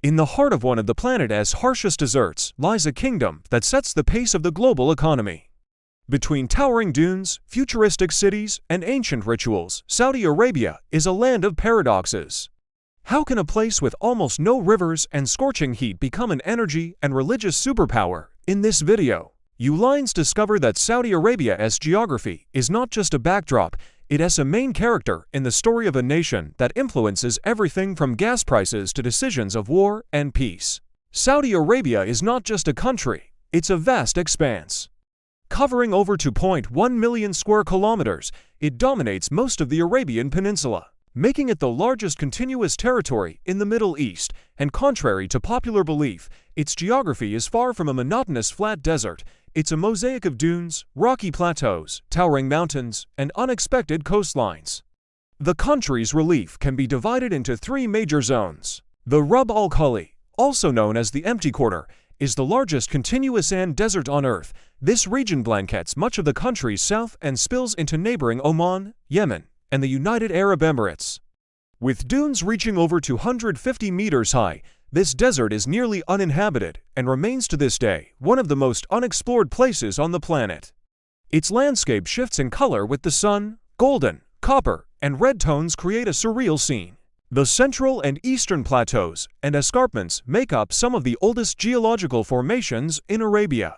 In the heart of one of the planet's harshest deserts lies a kingdom that sets the pace of the global economy. Between towering dunes, futuristic cities, and ancient rituals, Saudi Arabia is a land of paradoxes. How can a place with almost no rivers and scorching heat become an energy and religious superpower? In this video, you lines discover that Saudi Arabia's geography is not just a backdrop, it is a main character in the story of a nation that influences everything from gas prices to decisions of war and peace. Saudi Arabia is not just a country, it's a vast expanse. Covering over 2.1 million square kilometers, it dominates most of the Arabian Peninsula, making it the largest continuous territory in the Middle East, and contrary to popular belief, its geography is far from a monotonous flat desert. It's a mosaic of dunes, rocky plateaus, towering mountains, and unexpected coastlines. The country's relief can be divided into three major zones. The Rub al Khali, also known as the Empty Quarter, is the largest continuous sand desert on Earth. This region blankets much of the country's south and spills into neighboring Oman, Yemen, and the United Arab Emirates. With dunes reaching over 250 meters high, this desert is nearly uninhabited and remains to this day one of the most unexplored places on the planet. Its landscape shifts in color with the sun, golden, copper, and red tones create a surreal scene. The central and eastern plateaus and escarpments make up some of the oldest geological formations in Arabia.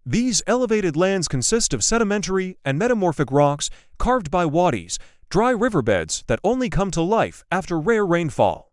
These elevated lands consist of sedimentary and metamorphic rocks carved by wadis, dry riverbeds that only come to life after rare rainfall.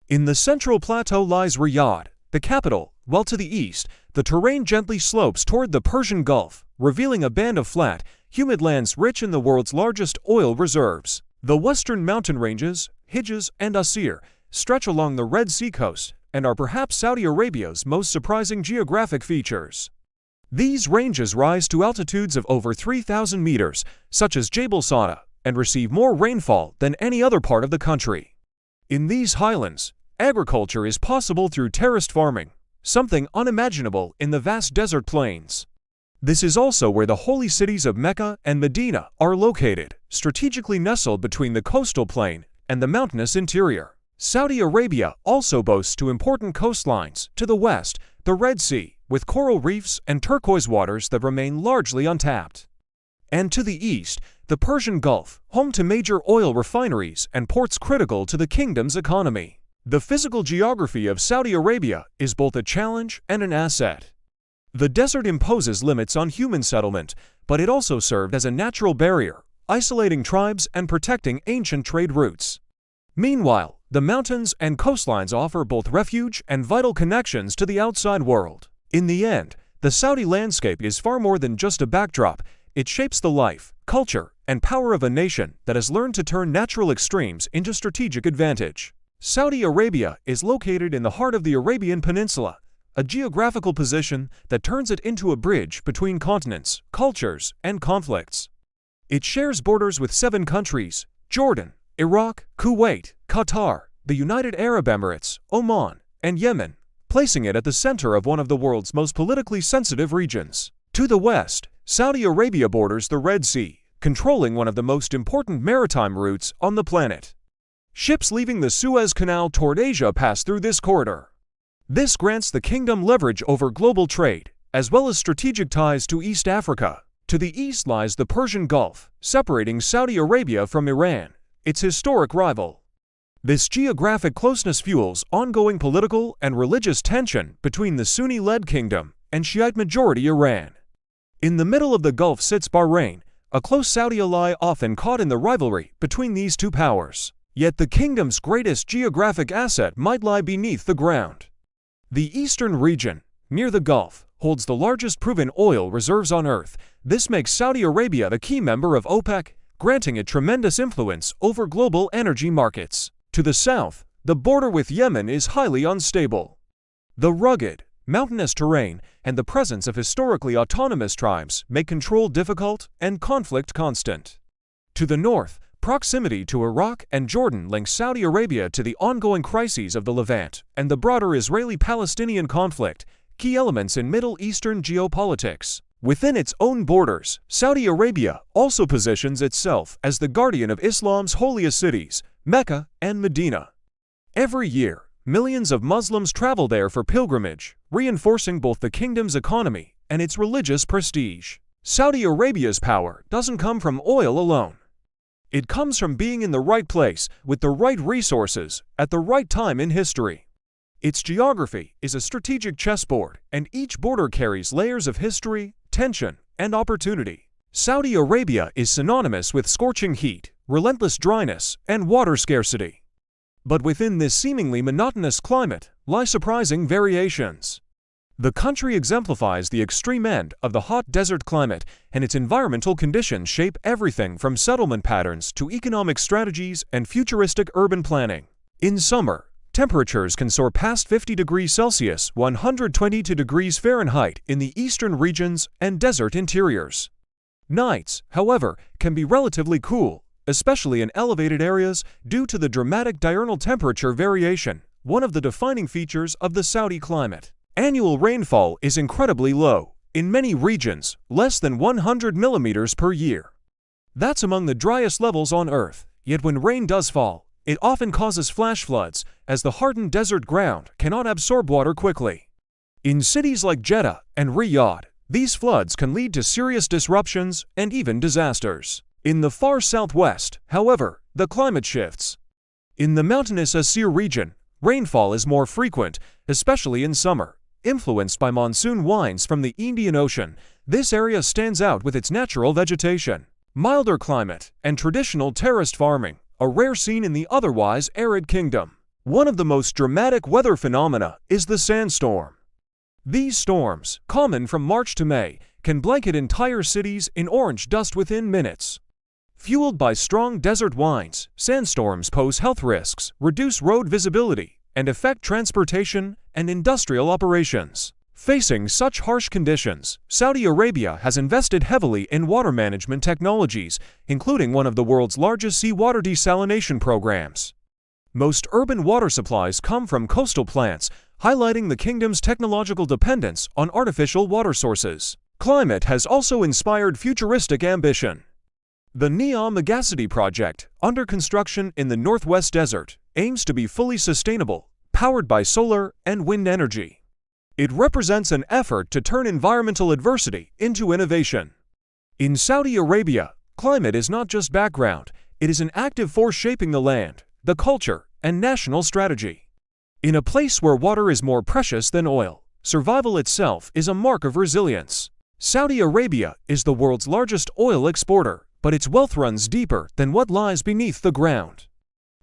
In the central plateau lies Riyadh, the capital, while to the east, the terrain gently slopes toward the Persian Gulf, revealing a band of flat, humid lands rich in the world's largest oil reserves. The western mountain ranges, Hijaz and Asir, stretch along the Red Sea coast and are perhaps Saudi Arabia's most surprising geographic features. These ranges rise to altitudes of over 3,000 meters, such as Jabal Sada, and receive more rainfall than any other part of the country. In these highlands, agriculture is possible through terraced farming, something unimaginable in the vast desert plains. This is also where the holy cities of Mecca and Medina are located, strategically nestled between the coastal plain and the mountainous interior. Saudi Arabia also boasts two important coastlines. To the west, the Red Sea, with coral reefs and turquoise waters that remain largely untapped. And to the east, the Persian Gulf, home to major oil refineries and ports critical to the kingdom's economy. The physical geography of Saudi Arabia is both a challenge and an asset. The desert imposes limits on human settlement, but it also served as a natural barrier, isolating tribes and protecting ancient trade routes. Meanwhile, the mountains and coastlines offer both refuge and vital connections to the outside world. In the end, the Saudi landscape is far more than just a backdrop. It shapes the life, culture, and power of a nation that has learned to turn natural extremes into strategic advantage. Saudi Arabia is located in the heart of the Arabian Peninsula, a geographical position that turns it into a bridge between continents, cultures, and conflicts. It shares borders with 7 countries: Jordan, Iraq, Kuwait, Qatar, the United Arab Emirates, Oman, and Yemen, placing it at the center of one of the world's most politically sensitive regions. To the west, Saudi Arabia borders the Red Sea, controlling one of the most important maritime routes on the planet. Ships leaving the Suez Canal toward Asia pass through this corridor. This grants the kingdom leverage over global trade, as well as strategic ties to East Africa. To the east lies the Persian Gulf, separating Saudi Arabia from Iran, its historic rival. This geographic closeness fuels ongoing political and religious tension between the Sunni-led kingdom and Shiite-majority Iran. In the middle of the Gulf sits Bahrain, a close Saudi ally often caught in the rivalry between these two powers. Yet the kingdom's greatest geographic asset might lie beneath the ground. The eastern region, near the Gulf, holds the largest proven oil reserves on Earth. This makes Saudi Arabia the key member of OPEC, granting it tremendous influence over global energy markets. To the south, the border with Yemen is highly unstable. The rugged, mountainous terrain and the presence of historically autonomous tribes make control difficult and conflict constant. To the north, proximity to Iraq and Jordan links Saudi Arabia to the ongoing crises of the Levant and the broader Israeli-Palestinian conflict, key elements in Middle Eastern geopolitics. Within its own borders, Saudi Arabia also positions itself as the guardian of Islam's holiest cities, Mecca and Medina. Every year, Millions of Muslims travel there for pilgrimage, reinforcing both the kingdom's economy and its religious prestige. Saudi Arabia's power doesn't come from oil alone. It comes from being in the right place with the right resources at the right time in history. Its geography is a strategic chessboard, and each border carries layers of history, tension, and opportunity. Saudi Arabia is synonymous with scorching heat, relentless dryness, and water scarcity. But within this seemingly monotonous climate lie surprising variations. The country exemplifies the extreme end of the hot desert climate, and its environmental conditions shape everything from settlement patterns to economic strategies and futuristic urban planning. In summer, temperatures can soar past 50 degrees Celsius (122 degrees Fahrenheit) in the eastern regions and desert interiors. Nights, however, can be relatively cool, especially in elevated areas due to the dramatic diurnal temperature variation, one of the defining features of the Saudi climate. Annual rainfall is incredibly low, in many regions, less than 100 millimeters per year. That's among the driest levels on Earth, yet when rain does fall, it often causes flash floods, as the hardened desert ground cannot absorb water quickly. In cities like Jeddah and Riyadh, these floods can lead to serious disruptions and even disasters. In the far southwest, however, the climate shifts. In the mountainous Asir region, rainfall is more frequent, especially in summer. Influenced by monsoon winds from the Indian Ocean, this area stands out with its natural vegetation, milder climate, and traditional terraced farming, a rare scene in the otherwise arid kingdom. One of the most dramatic weather phenomena is the sandstorm. These storms, common from March to May, can blanket entire cities in orange dust within minutes. Fueled by strong desert winds, sandstorms pose health risks, reduce road visibility, and affect transportation and industrial operations. Facing such harsh conditions, Saudi Arabia has invested heavily in water management technologies, including one of the world's largest seawater desalination programs. Most urban water supplies come from coastal plants, highlighting the kingdom's technological dependence on artificial water sources. Climate has also inspired futuristic ambition. The Neom megacity project, under construction in the Northwest Desert, aims to be fully sustainable, powered by solar and wind energy. It represents an effort to turn environmental adversity into innovation. In Saudi Arabia, climate is not just background, it is an active force shaping the land, the culture, and national strategy. In a place where water is more precious than oil, survival itself is a mark of resilience. Saudi Arabia is the world's largest oil exporter, but its wealth runs deeper than what lies beneath the ground.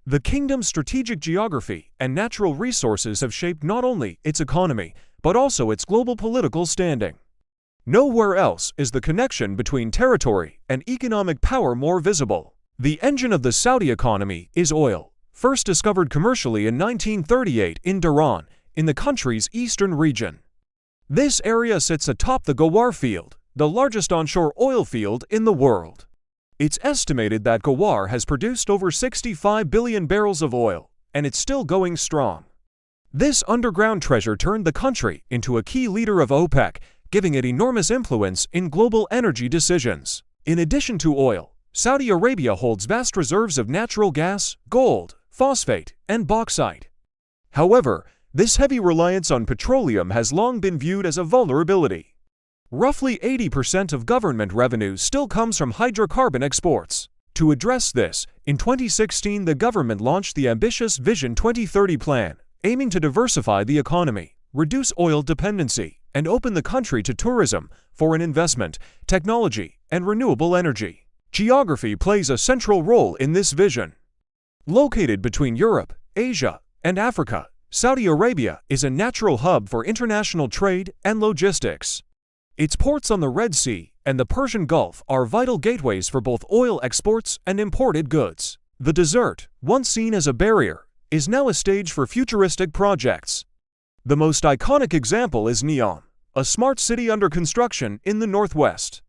The kingdom's strategic geography and natural resources have shaped not only its economy, but also its global political standing. Nowhere else is the connection between territory and economic power more visible. The engine of the Saudi economy is oil, first discovered commercially in 1938 in Dhahran, in the country's eastern region. This area sits atop the Ghawar field, the largest onshore oil field in the world. It's estimated that Ghawar has produced over 65 billion barrels of oil, and it's still going strong. This underground treasure turned the country into a key leader of OPEC, giving it enormous influence in global energy decisions. In addition to oil, Saudi Arabia holds vast reserves of natural gas, gold, phosphate, and bauxite. However, this heavy reliance on petroleum has long been viewed as a vulnerability. Roughly 80% of government revenue still comes from hydrocarbon exports. To address this, in 2016 the government launched the ambitious Vision 2030 plan, aiming to diversify the economy, reduce oil dependency, and open the country to tourism, foreign investment, technology, and renewable energy. Geography plays a central role in this vision. Located between Europe, Asia, and Africa, Saudi Arabia is a natural hub for international trade and logistics. Its ports on the Red Sea and the Persian Gulf are vital gateways for both oil exports and imported goods. The desert, once seen as a barrier, is now a stage for futuristic projects. The most iconic example is Neom, a smart city under construction in the northwest.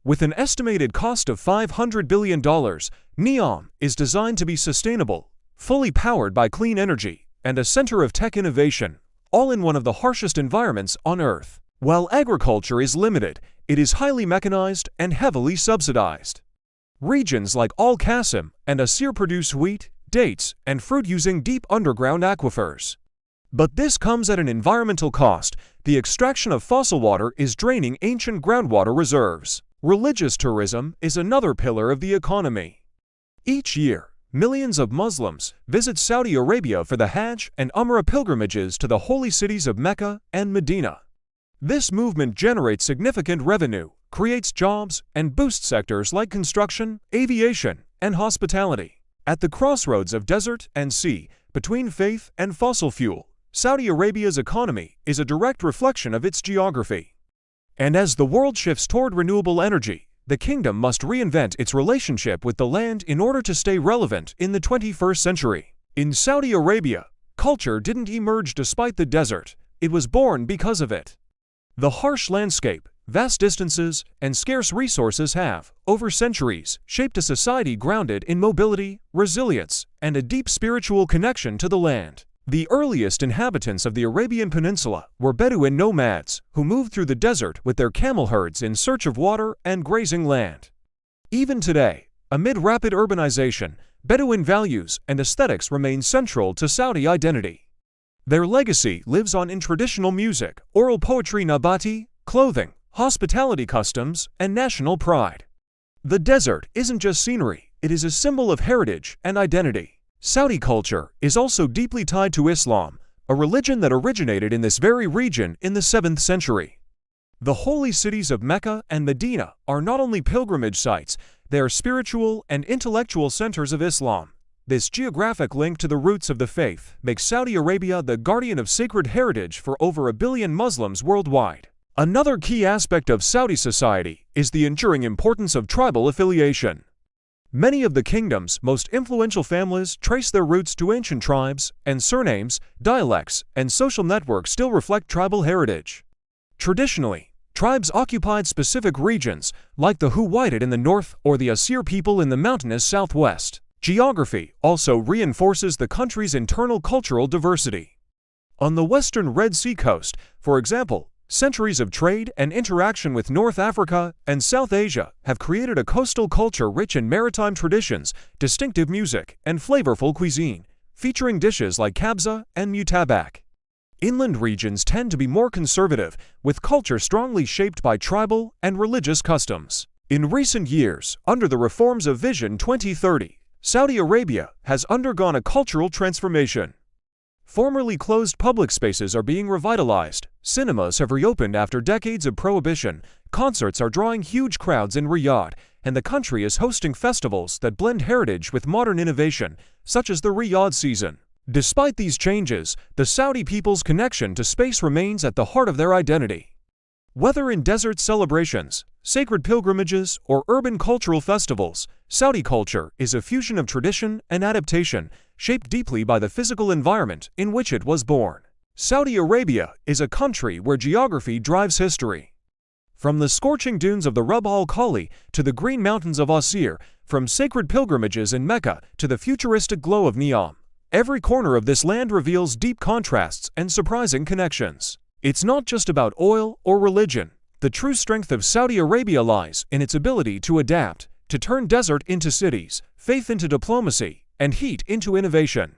With an estimated cost of $500 billion, Neom is designed to be sustainable, fully powered by clean energy, and a center of tech innovation, all in one of the harshest environments on Earth. While agriculture is limited, it is highly mechanized and heavily subsidized. Regions like Al Qasim and Asir produce wheat, dates, and fruit using deep underground aquifers. But this comes at an environmental cost. The extraction of fossil water is draining ancient groundwater reserves. Religious tourism is another pillar of the economy. Each year, millions of Muslims visit Saudi Arabia for the Hajj and Umrah pilgrimages to the holy cities of Mecca and Medina. This movement generates significant revenue, creates jobs, and boosts sectors like construction, aviation, and hospitality. At the crossroads of desert and sea, between faith and fossil fuel, Saudi Arabia's economy is a direct reflection of its geography. And as the world shifts toward renewable energy, the kingdom must reinvent its relationship with the land in order to stay relevant in the 21st century. In Saudi Arabia, culture didn't emerge despite the desert, it was born because of it. The harsh landscape, vast distances, and scarce resources have, over centuries, shaped a society grounded in mobility, resilience, and a deep spiritual connection to the land. The earliest inhabitants of the Arabian Peninsula were Bedouin nomads who moved through the desert with their camel herds in search of water and grazing land. Even today, amid rapid urbanization, Bedouin values and aesthetics remain central to Saudi identity. Their legacy lives on in traditional music, oral poetry, Nabati, clothing, hospitality customs, and national pride. The desert isn't just scenery, it is a symbol of heritage and identity. Saudi culture is also deeply tied to Islam, a religion that originated in this very region in the 7th century. The holy cities of Mecca and Medina are not only pilgrimage sites, they are spiritual and intellectual centers of Islam. This geographic link to the roots of the faith makes Saudi Arabia the guardian of sacred heritage for over 1 billion Muslims worldwide. Another key aspect of Saudi society is the enduring importance of tribal affiliation. Many of the kingdom's most influential families trace their roots to ancient tribes, and surnames, dialects, and social networks still reflect tribal heritage. Traditionally, tribes occupied specific regions, like the Huwaitid in the north or the Asir people in the mountainous southwest. Geography also reinforces the country's internal cultural diversity. On the western Red Sea coast, for example, centuries of trade and interaction with North Africa and South Asia have created a coastal culture rich in maritime traditions, distinctive music, and flavorful cuisine, featuring dishes like kabza and mutabak. Inland regions tend to be more conservative, with culture strongly shaped by tribal and religious customs. In recent years, under the reforms of Vision 2030, Saudi Arabia has undergone a cultural transformation. Formerly closed public spaces are being revitalized, cinemas have reopened after decades of prohibition, concerts are drawing huge crowds in Riyadh, and the country is hosting festivals that blend heritage with modern innovation, such as the Riyadh season. Despite these changes, the Saudi people's connection to space remains at the heart of their identity. Whether in desert celebrations, sacred pilgrimages, or urban cultural festivals, Saudi culture is a fusion of tradition and adaptation, shaped deeply by the physical environment in which it was born. Saudi Arabia is a country where geography drives history. From the scorching dunes of the Rub al Khali to the green mountains of Asir, from sacred pilgrimages in Mecca to the futuristic glow of Neom, every corner of this land reveals deep contrasts and surprising connections. It's not just about oil or religion. The true strength of Saudi Arabia lies in its ability to adapt, to turn desert into cities, faith into diplomacy, and heat into innovation.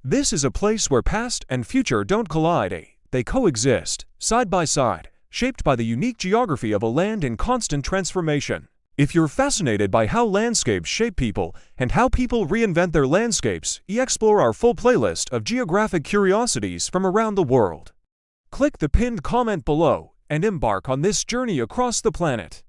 This is a place where past and future don't collide, they coexist, side by side, shaped by the unique geography of a land in constant transformation. If you're fascinated by how landscapes shape people and how people reinvent their landscapes, explore our full playlist of geographic curiosities from around the world. Click the pinned comment below and embark on this journey across the planet.